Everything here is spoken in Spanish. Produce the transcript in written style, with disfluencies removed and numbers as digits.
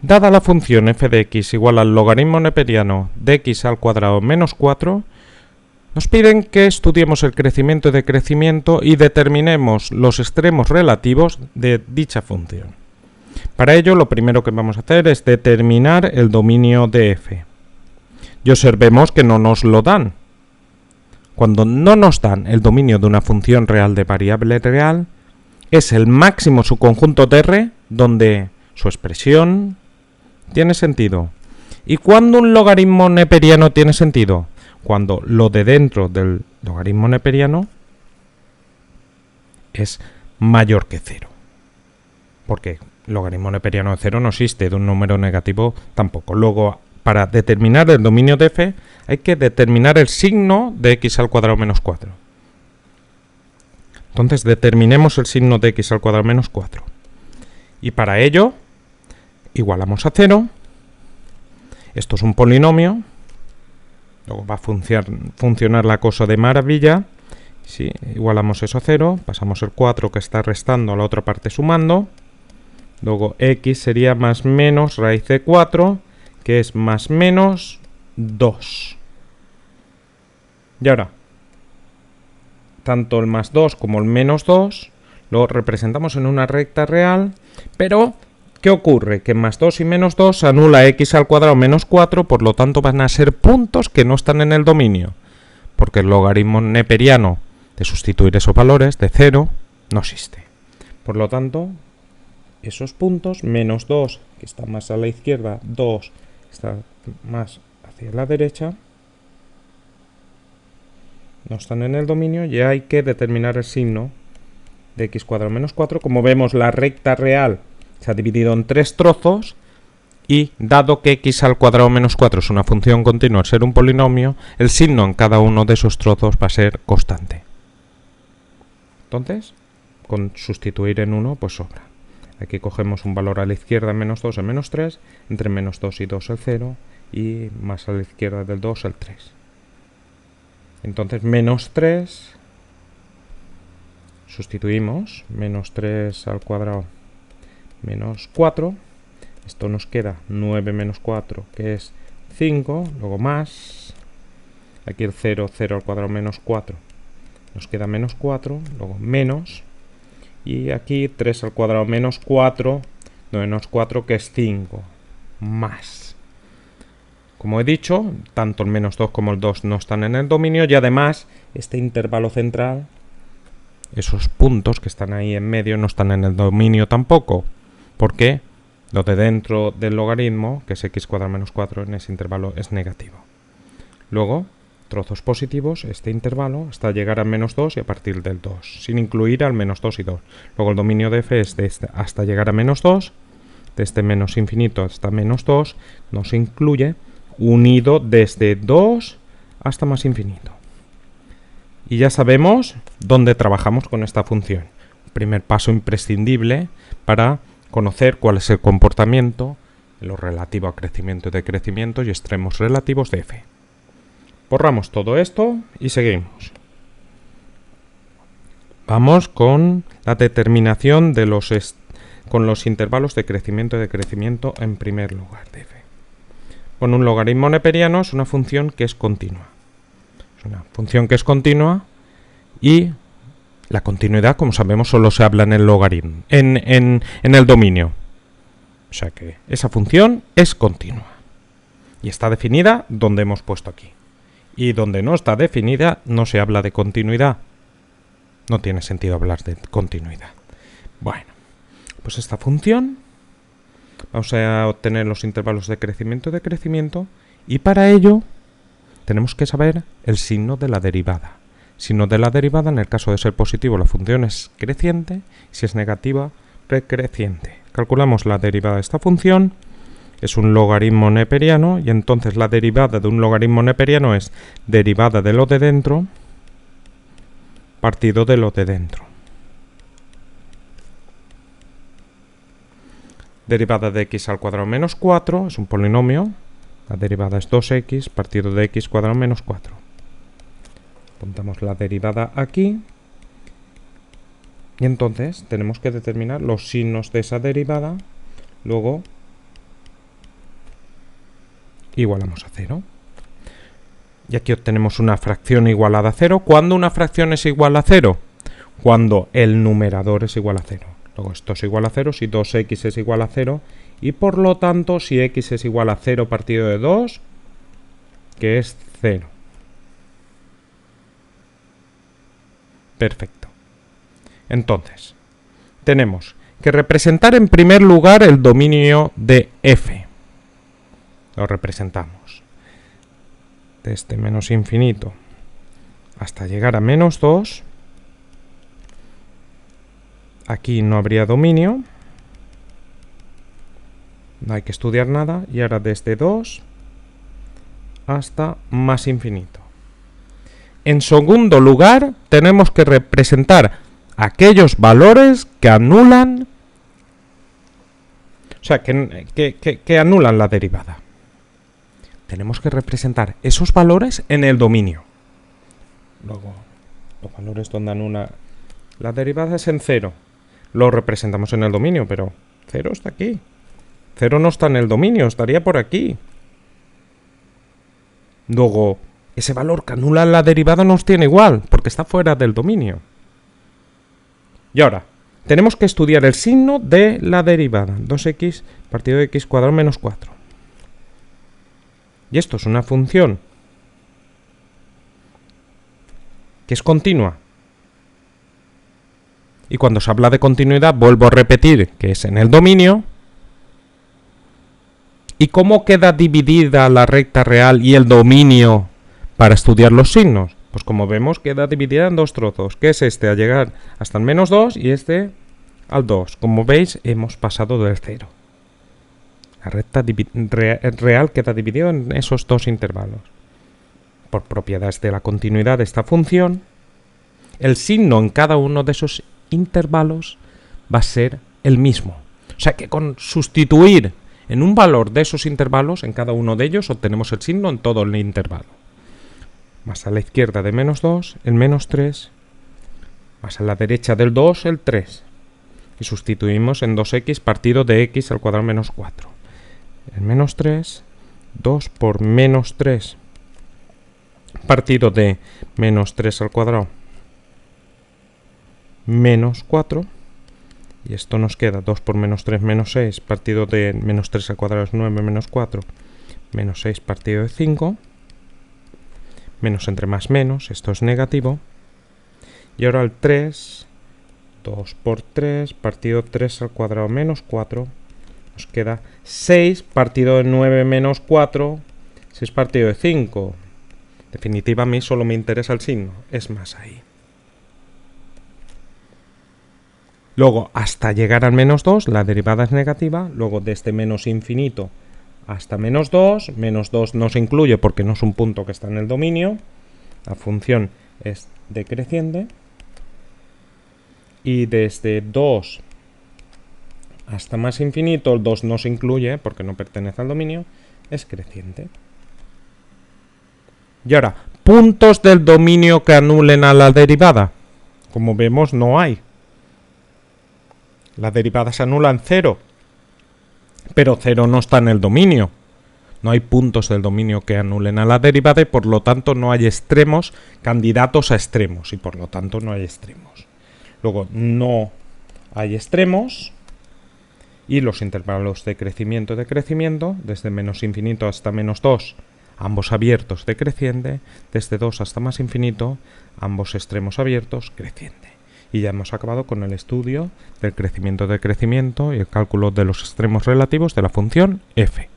Dada la función f de x igual al logaritmo neperiano de x al cuadrado menos 4, nos piden que estudiemos el crecimiento y decrecimiento y determinemos los extremos relativos de dicha función. Para ello, lo primero que vamos a hacer es determinar el dominio de f. Y observemos que no nos lo dan. Cuando no nos dan el dominio de una función real de variable real, es el máximo subconjunto de R donde su expresión tiene sentido. ¿Y cuándo un logaritmo neperiano tiene sentido? Cuando lo de dentro del logaritmo neperiano es mayor que 0. Porque logaritmo neperiano de 0 no existe, de un número negativo tampoco. Luego, para determinar el dominio de f, hay que determinar el signo de x al cuadrado menos 4. Entonces, determinemos el signo de x al cuadrado menos 4. Y para ello, igualamos a 0. Esto es un polinomio. Luego va a funcionar la cosa de maravilla. Si igualamos eso a 0, pasamos el 4 que está restando a la otra parte sumando. Luego x sería más menos raíz de 4, que es más menos 2. Y ahora, tanto el más 2 como el menos 2 lo representamos en una recta real, pero ¿qué ocurre? Que más 2 y menos 2 anula x al cuadrado menos 4, por lo tanto van a ser puntos que no están en el dominio, porque el logaritmo neperiano de sustituir esos valores de 0 no existe. Por lo tanto, esos puntos, menos 2, que está más a la izquierda, 2, que está más hacia la derecha, no están en el dominio y hay que determinar el signo de x cuadrado menos 4. Como vemos, la recta real se ha dividido en 3 trozos y dado que x al cuadrado menos 4 es una función continua al ser un polinomio, el signo en cada uno de esos trozos va a ser constante. Entonces, con sustituir en 1, pues sobra. Aquí cogemos un valor a la izquierda, menos 2 el menos 3, entre menos 2 y 2 el 0 y más a la izquierda del 2 el 3. Entonces, menos 3, sustituimos, menos 3 al cuadrado menos 4, esto nos queda 9 menos 4, que es 5, luego más, aquí el 0, 0 al cuadrado menos 4, nos queda menos 4, luego menos, y aquí 3 al cuadrado menos 4, menos 4, que es 5, más. Como he dicho, tanto el menos 2 como el 2 no están en el dominio y además este intervalo central, esos puntos que están ahí en medio, no están en el dominio tampoco, porque lo de dentro del logaritmo, que es x cuadrado menos 4, en ese intervalo es negativo. Luego, trozos positivos, este intervalo hasta llegar al menos 2 y a partir del 2, sin incluir al menos 2 y 2. Luego el dominio de f es de este hasta llegar a menos 2, desde menos infinito hasta menos 2, no se incluye, unido desde 2 hasta más infinito. Y ya sabemos dónde trabajamos con esta función. Primer paso imprescindible para conocer cuál es el comportamiento en lo relativo a crecimiento y decrecimiento y extremos relativos de f. Borramos todo esto y seguimos. Vamos con la determinación de con los intervalos de crecimiento y decrecimiento en primer lugar de f. Bueno, un logaritmo neperiano es una función que es continua. Es una función que es continua y la continuidad, como sabemos, solo se habla en el logaritmo, en el dominio. O sea que esa función es continua. Y está definida donde hemos puesto aquí. Y donde no está definida no se habla de continuidad. No tiene sentido hablar de continuidad. Bueno, pues esta función vamos a obtener los intervalos de crecimiento y decrecimiento y para ello tenemos que saber el signo de la derivada. Signo de la derivada, en el caso de ser positivo, la función es creciente, si es negativa, decreciente. Calculamos la derivada de esta función, es un logaritmo neperiano y entonces la derivada de un logaritmo neperiano es derivada de lo de dentro partido de lo de dentro. Derivada de x al cuadrado menos 4 es un polinomio. La derivada es 2x partido de x cuadrado menos 4. Apuntamos la derivada aquí. Y entonces tenemos que determinar los signos de esa derivada. Luego igualamos a 0. Y aquí obtenemos una fracción igualada a 0. ¿Cuándo una fracción es igual a 0? Cuando el numerador es igual a 0. Luego esto es igual a 0 si 2x es igual a 0. Y por lo tanto, si x es igual a 0 partido de 2, que es 0. Perfecto. Entonces, tenemos que representar en primer lugar el dominio de f. Lo representamos desde menos infinito hasta llegar a menos 2. Aquí no habría dominio. No hay que estudiar nada. Y ahora desde 2 hasta más infinito. En segundo lugar, tenemos que representar aquellos valores que anulan, o sea, que anulan la derivada. Tenemos que representar esos valores en el dominio. Luego, los valores donde anula la derivada es en 0. Lo representamos en el dominio, pero 0 está aquí. 0 no está en el dominio, estaría por aquí. Luego, ese valor que anula la derivada nos tiene igual, porque está fuera del dominio. Y ahora, tenemos que estudiar el signo de la derivada. 2x partido de x cuadrado menos 4. Y esto es una función que es continua. Y cuando se habla de continuidad, vuelvo a repetir que es en el dominio. ¿Y cómo queda dividida la recta real y el dominio para estudiar los signos? Pues como vemos, queda dividida en dos trozos, que es este a llegar hasta el menos 2 y este al 2. Como veis, hemos pasado del 0. La recta real queda dividida en esos dos intervalos. Por propiedades de la continuidad de esta función, el signo en cada uno de esos intervalos va a ser el mismo. O sea que con sustituir en un valor de esos intervalos, en cada uno de ellos, obtenemos el signo en todo el intervalo. Más a la izquierda de menos 2, el menos 3. Más a la derecha del 2, el 3. Y sustituimos en 2x partido de x al cuadrado menos 4. El menos 3, 2 por menos 3 partido de menos 3 al cuadrado menos 4. Y esto nos queda 2 por menos 3 menos 6 partido de menos 3 al cuadrado es 9 menos 4 menos 6 partido de 5. Menos entre más menos, esto es negativo. Y ahora el 3, 2 por 3 partido 3 al cuadrado menos 4. Nos queda 6 partido de 9 menos 4, 6 partido de 5. En definitiva, a mí solo me interesa el signo, es más ahí. Luego, hasta llegar al menos 2, la derivada es negativa. Luego, desde menos infinito hasta menos 2 no se incluye porque no es un punto que está en el dominio. La función es decreciente. Y desde 2 hasta más infinito, el 2 no se incluye porque no pertenece al dominio, es creciente. Y ahora, puntos del dominio que anulen a la derivada. Como vemos, no hay. La derivada se anula en 0. Pero 0 no está en el dominio. No hay puntos del dominio que anulen a la derivada y por lo tanto no hay extremos candidatos a extremos. Y por lo tanto no hay extremos. Luego, no hay extremos. Y los intervalos de crecimiento, desde menos infinito hasta menos 2, ambos abiertos decreciente, desde 2 hasta más infinito, ambos extremos abiertos, creciente. Y ya hemos acabado con el estudio del crecimiento y el cálculo de los extremos relativos de la función f.